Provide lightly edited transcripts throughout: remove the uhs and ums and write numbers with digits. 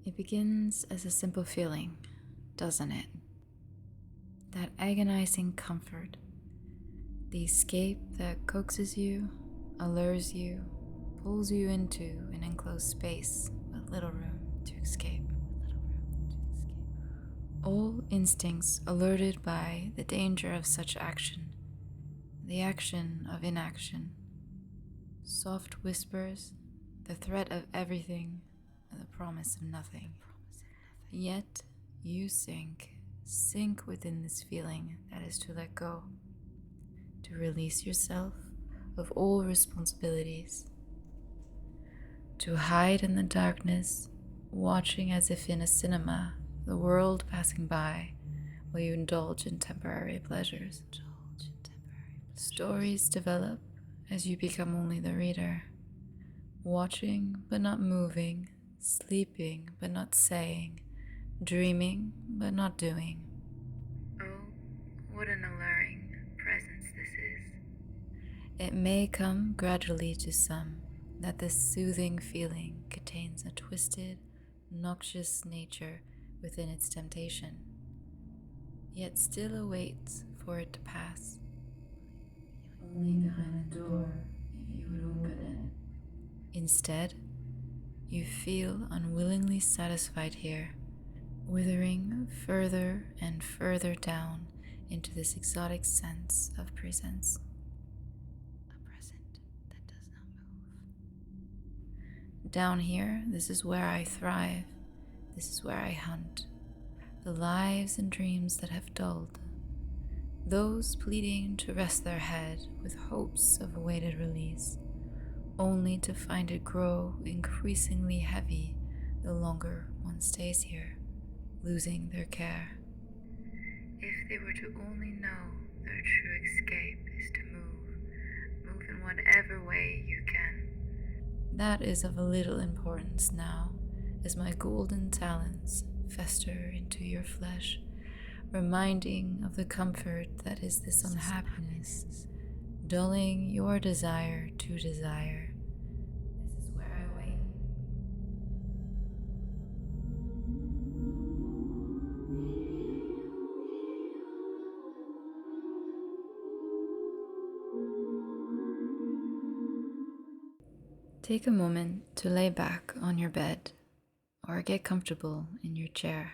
It begins as a simple feeling, doesn't it? That agonizing comfort, the escape that coaxes you, allures you, pulls you into an enclosed space with little room to escape. All instincts alerted by the danger of such action, the action of inaction, soft whispers, the threat of everything, and the promise of nothing. Yet you sink within this feeling that is to let go, to release yourself of all responsibilities, to hide in the darkness, watching as if in a cinema, the world passing by while you indulge in temporary pleasures. Stories develop as you become only the reader, watching but not moving, sleeping but not saying, dreaming but not doing. Oh, what an alluring presence this is. It may come gradually to some that this soothing feeling contains a twisted, noxious nature within its temptation, yet still awaits for it to pass. Only behind the door, if you would open it. Instead, you feel unwillingly satisfied here, withering further and further down into this exotic sense of presence. A present that does not move. Down here, this is where I thrive. This is where I hunt. The lives and dreams that have dulled. Those pleading to rest their head with hopes of awaited release, only to find it grow increasingly heavy the longer one stays here, losing their care. If they were to only know their true escape is to move in whatever way you can. That is of little importance now, as my golden talons fester into your flesh, reminding of the comfort that is this unhappiness, dulling your desire to desire. This is where I wait. Take a moment to lay back on your bed or get comfortable in your chair.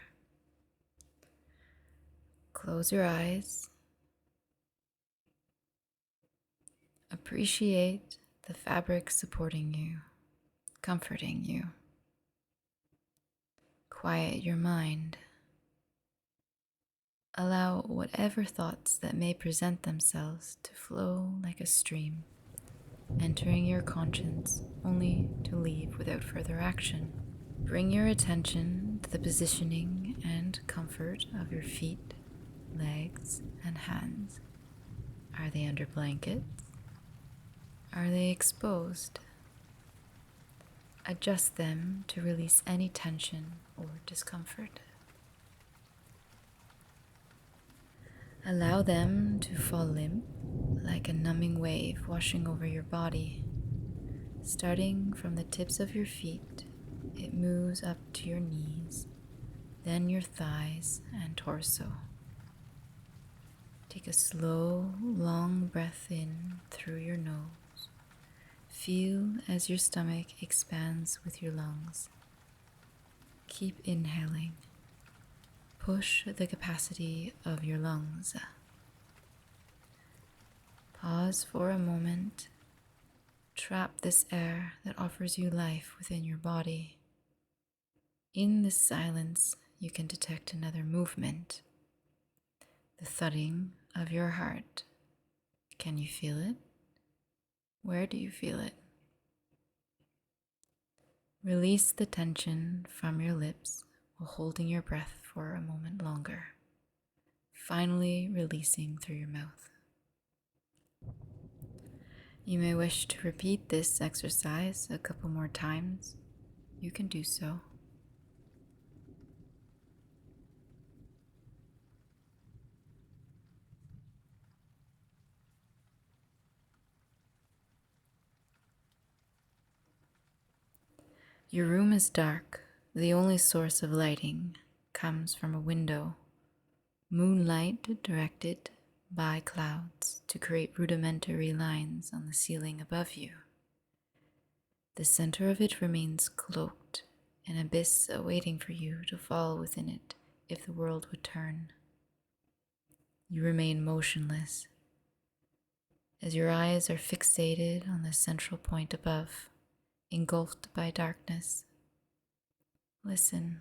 Close your eyes. Appreciate the fabric supporting you, comforting you. Quiet your mind. Allow whatever thoughts that may present themselves to flow like a stream, entering your conscience only to leave without further action. Bring your attention to the positioning and comfort of your feet, legs, and hands. Are they under blankets? Are they exposed? Adjust them to release any tension or discomfort. Allow them to fall limp like a numbing wave washing over your body. Starting from the tips of your feet, it moves up to your knees, then your thighs and torso. Take a slow, long breath in through your nose. Feel as your stomach expands with your lungs. Keep inhaling. Push the capacity of your lungs. Pause for a moment. Trap this air that offers you life within your body. In this silence, you can detect another movement. The thudding of your heart. Can you feel it? Where do you feel it? Release the tension from your lips while holding your breath for a moment longer, finally releasing through your mouth. You may wish to repeat this exercise a couple more times. You can do so. Your room is dark. The only source of lighting comes from a window. Moonlight directed by clouds to create rudimentary lines on the ceiling above you. The center of it remains cloaked, an abyss awaiting for you to fall within it if the world would turn. You remain motionless as your eyes are fixated on the central point above, engulfed by darkness. Listen.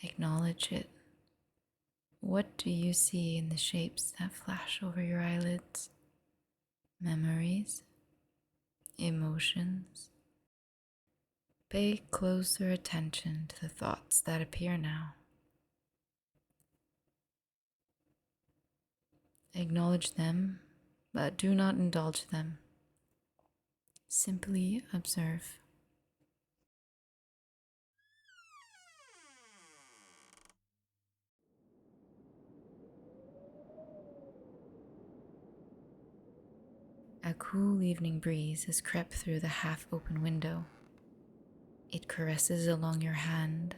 Acknowledge it. What do you see in the shapes that flash over your eyelids? Memories? Emotions? Pay closer attention to the thoughts that appear now. Acknowledge them, but do not indulge them. Simply observe. A cool evening breeze has crept through the half-open window. It caresses along your hand,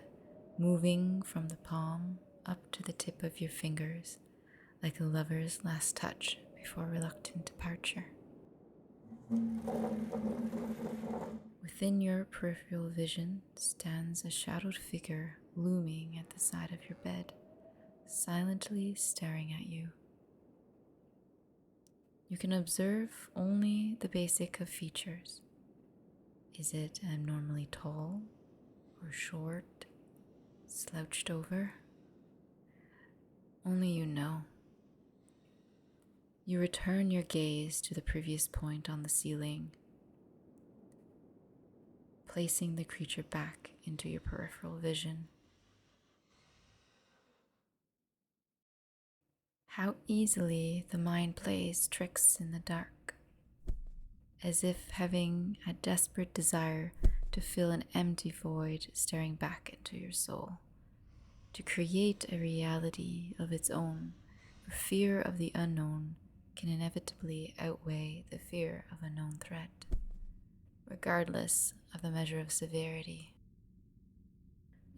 moving from the palm up to the tip of your fingers, like a lover's last touch before reluctant departure. Within your peripheral vision stands a shadowed figure looming at the side of your bed, silently staring at you. You can observe only the basic of features. Is it abnormally tall or short, slouched over? Only you know. You return your gaze to the previous point on the ceiling, placing the creature back into your peripheral vision. How easily the mind plays tricks in the dark, as if having a desperate desire to fill an empty void staring back into your soul, to create a reality of its own. For fear of the unknown can inevitably outweigh the fear of a known threat, regardless of the measure of severity.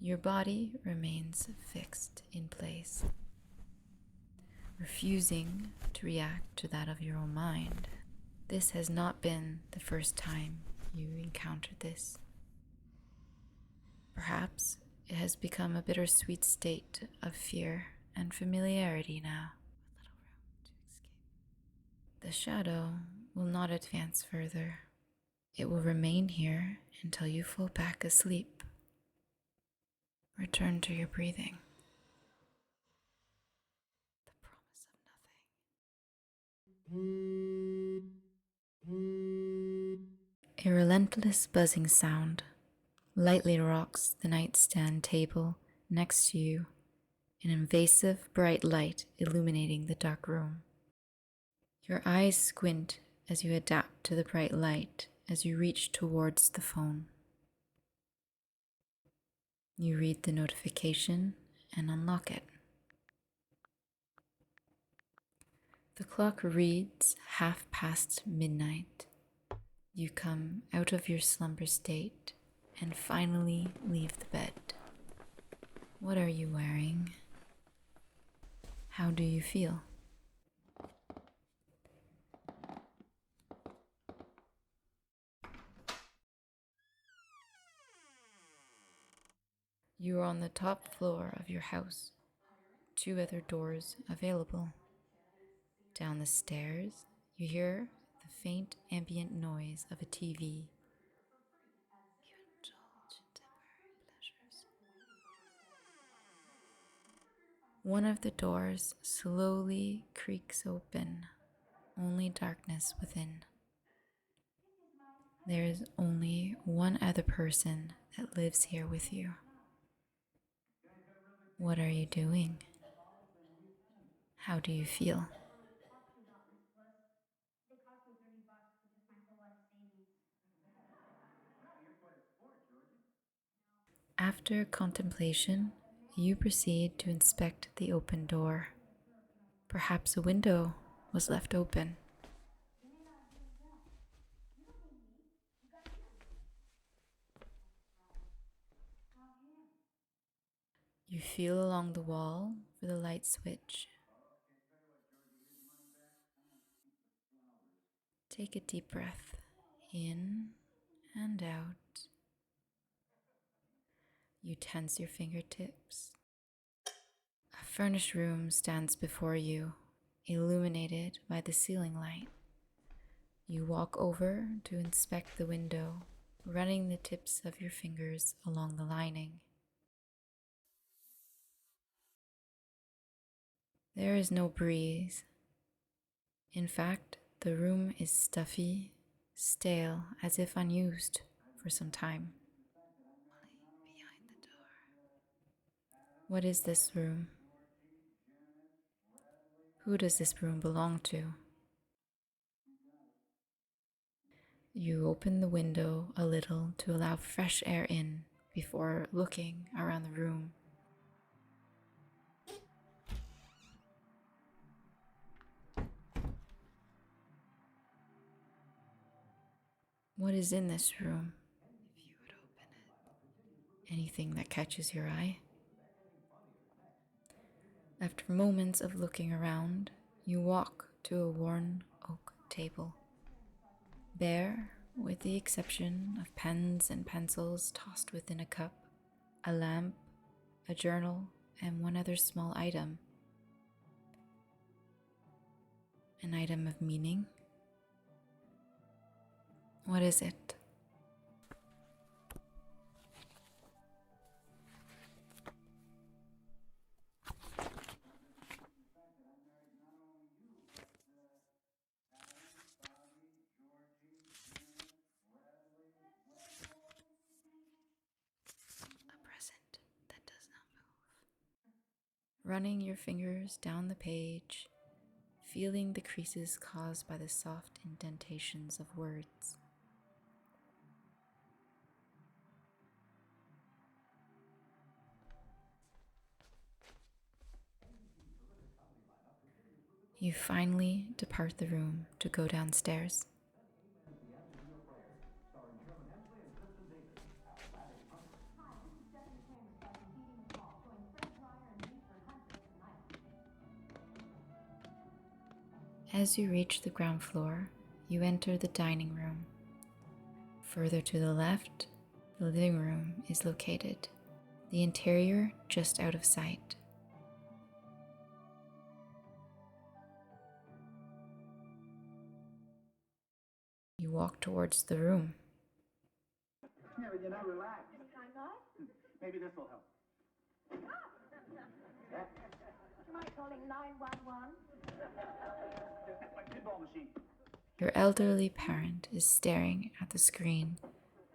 Your body remains fixed in place, refusing to react to that of your own mind. This has not been the first time you encountered this. Perhaps it has become a bittersweet state of fear and familiarity now, with little room to escape. The shadow will not advance further. It will remain here until you fall back asleep. Return to your breathing. The promise of nothing. A relentless buzzing sound lightly rocks the nightstand table next to you, an invasive bright light illuminating the dark room. Your eyes squint as you adapt to the bright light as you reach towards the phone. You read the notification and unlock it. The clock reads midnight. You come out of your slumber state and finally leave the bed. What are you wearing? How do you feel? You are on the top floor of your house. 2 other doors available. Down the stairs, you hear the faint ambient noise of a TV. You indulge in temporary pleasures. One of the doors slowly creaks open, only darkness within. There is only one other person that lives here with you. What are you doing? How do you feel? After contemplation, you proceed to inspect the open door. Perhaps a window was left open. You feel along the wall for the light switch. Take a deep breath in and out. You tense your fingertips. A furnished room stands before you, illuminated by the ceiling light. You walk over to inspect the window, running the tips of your fingers along the lining. There is no breeze. In fact, the room is stuffy, stale, as if unused for some time. Behind the door. What is this room? Who does this room belong to? You open the window a little to allow fresh air in before looking around the room. What is in this room? If you would open it. Anything that catches your eye? After moments of looking around, you walk to a worn oak table. Bare, with the exception of pens and pencils tossed within a cup, a lamp, a journal, and one other small item. An item of meaning? What is it? A present that does not move. Running your fingers down the page, feeling the creases caused by the soft indentations of words. You finally depart the room to go downstairs. As you reach the ground floor, you enter the dining room. Further to the left, the living room is located, the interior just out of sight. You walk towards the room. Yeah, but you're not relaxed. Maybe this will help. Yeah. You might calling 911. That's my pinball machine. Your elderly parent is staring at the screen.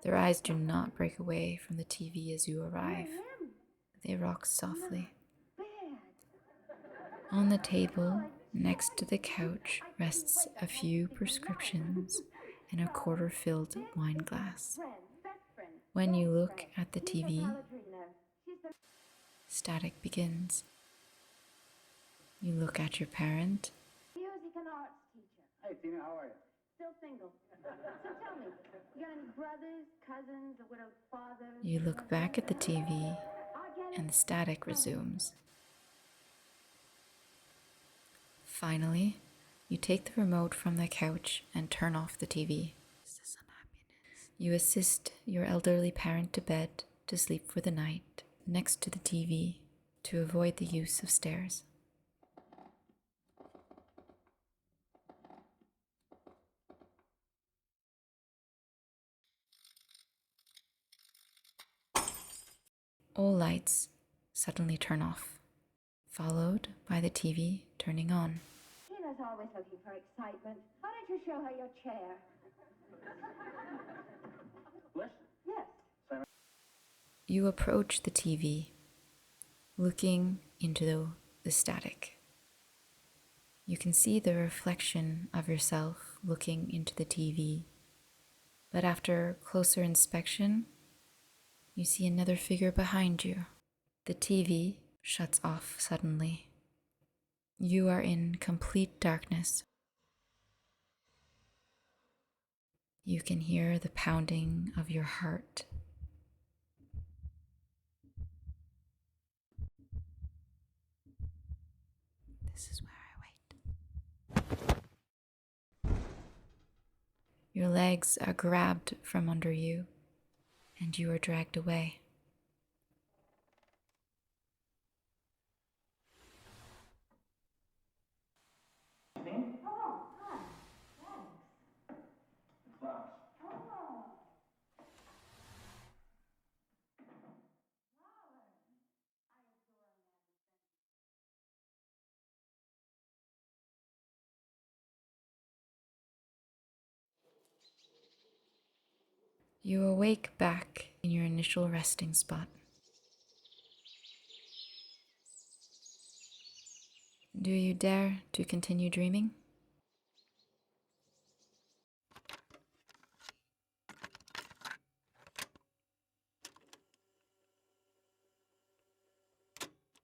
Their eyes do not break away from the TV as you arrive. They rock softly. On the table, next to the couch, rests a few prescriptions and a quarter-filled wine glass. When you look at the TV, static begins. You look at your parent. Music and arts teacher. Hey, Tina, how are you? Still single. So tell me, you got any brothers, cousins, a widowed father? You look back at the TV and the static resumes. Finally, you take the remote from the couch and turn off the TV. You assist your elderly parent to bed to sleep for the night next to the TV to avoid the use of stairs. All lights suddenly turn off, followed by the TV turning on. Tina's always looking for excitement. Why don't you show her your chair? Bliss? Yes. You approach the TV, looking into the static. You can see the reflection of yourself looking into the TV, but after closer inspection, You see another figure behind you. The TV shuts off suddenly. You are in complete darkness. You can hear the pounding of your heart. This is where I wait. Your legs are grabbed from under you, and you are dragged away. Oh, hi. Thanks. Flowers. Oh. You awake back in your initial resting spot. Do you dare to continue dreaming?